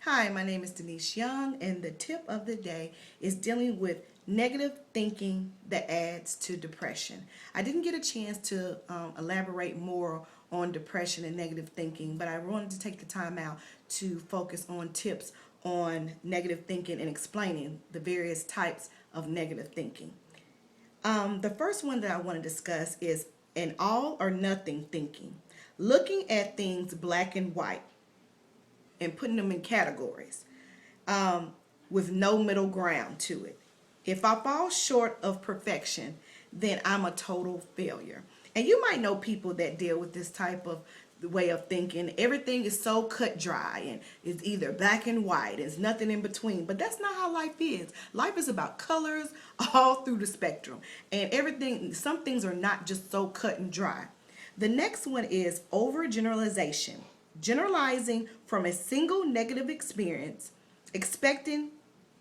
Hi, my name is Denise Young, and the tip of the day is dealing with negative thinking that adds to depression. I didn't get a chance to elaborate more on depression and negative thinking, but I wanted to take the time out to focus on tips on negative thinking and explaining the various types of negative thinking. The first one that I want to discuss is an all or nothing thinking, looking at things black and white and putting them in categories with no middle ground to it. If I fall short of perfection, then I'm a total failure. And you might know people that deal with this type of way of thinking. Everything is so cut dry and it's either black and white. There's nothing in between. But that's not how life is. Life is about colors all through the spectrum. And everything, some things are not just so cut and dry. The next one is overgeneralization. Generalizing from a single negative experience, expecting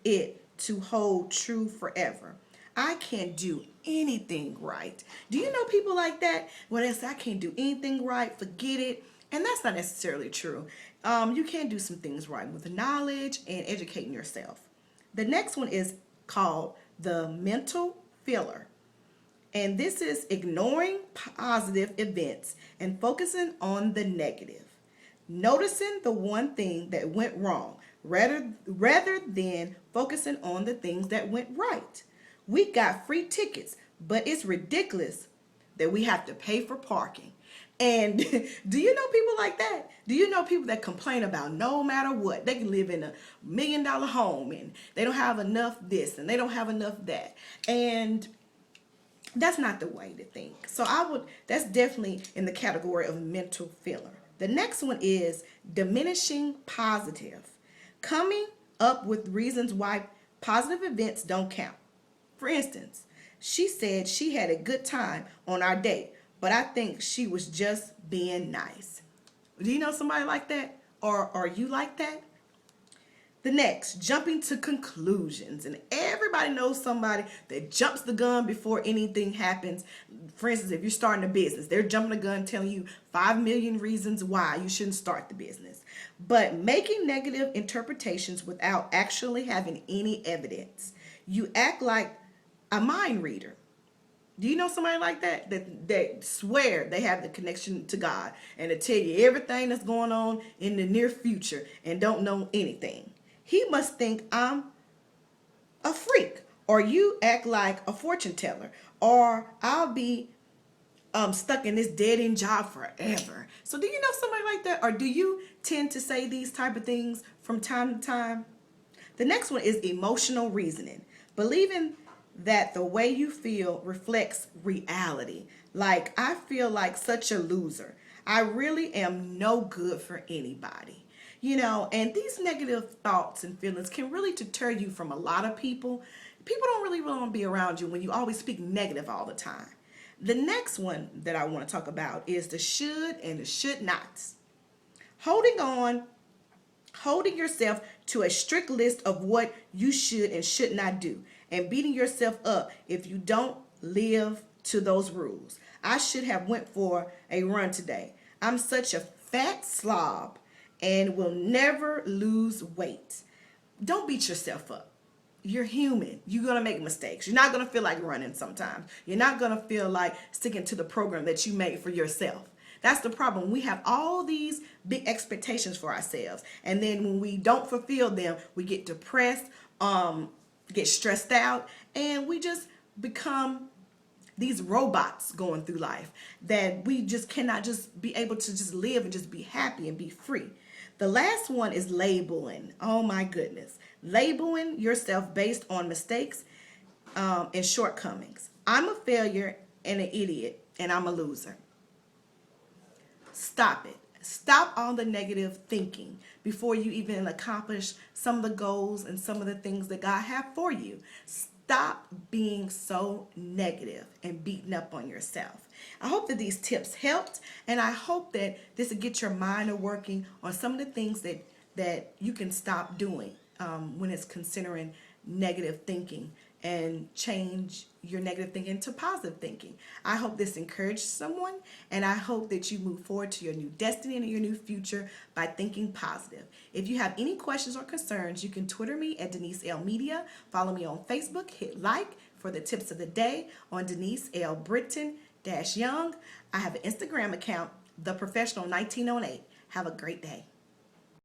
it to hold true forever. I can't do anything right. Do you know people like that? Well, they say, I can't do anything right, forget it. And that's not necessarily true. You can do some things right with knowledge and educating yourself. The next one is called the mental filler. And this is ignoring positive events and focusing on the negative. Noticing the one thing that went wrong rather than focusing on the things that went right. We got free tickets, but it's ridiculous that we have to pay for parking. And do you know people like that? Do you know people that complain about no matter what? They can live in $1 million home and they don't have enough this and they don't have enough that. And that's not the way to think. So that's definitely in the category of mental filler. The next one is diminishing positive. Coming up with reasons why positive events don't count. For instance, she said she had a good time on our date, but I think she was just being nice. Do you know somebody like that? Or are you like that? The next, jumping to conclusions. And everybody knows somebody that jumps the gun before anything happens. For instance, if you're starting a business, they're jumping the gun telling you 5 million reasons why you shouldn't start the business. But making negative interpretations without actually having any evidence. You act like a mind reader. Do you know somebody like that? That swear they have the connection to God and to tell you everything that's going on in the near future and don't know anything. He must think I'm a freak, or you act like a fortune teller, or I'll be stuck in this dead end job forever. So do you know somebody like that, or do you tend to say these type of things from time to time? The next one is emotional reasoning, believing that the way you feel reflects reality. Like, I feel like such a loser. I really am no good for anybody. And these negative thoughts and feelings can really deter you from a lot of people. People don't really want to be around you when you always speak negative all the time. The next one that I want to talk about is the should and the should nots. Holding on, holding yourself to a strict list of what you should and should not do, and beating yourself up if you don't live to those rules. I should have went for a run today. I'm such a fat slob and will never lose weight. Don't beat yourself up. You're human. You're going to make mistakes. You're not going to feel like running sometimes. You're not going to feel like sticking to the program that you made for yourself. That's the problem. We have all these big expectations for ourselves. And then when we don't fulfill them, we get depressed, get stressed out, and we just become these robots going through life that we just cannot just be able to just live and just be happy and be free. The last one is labeling. Oh my goodness. Labeling yourself based on mistakes and shortcomings. I'm a failure and an idiot and I'm a loser. Stop it. Stop all the negative thinking before you even accomplish some of the goals and some of the things that God have for you. Stop being so negative and beating up on yourself. I hope that these tips helped, and I hope that this will get your mind working on some of the things that you can stop doing when it's considering negative thinking and change your negative thinking to positive thinking. I hope this encouraged someone, and I hope that you move forward to your new destiny and your new future by thinking positive. If you have any questions or concerns, you can Twitter me at Denise L Media. Follow me on Facebook, hit like for the tips of the day on Denise L Britton Young. I have an Instagram account, The Professional 1908. Have a great day.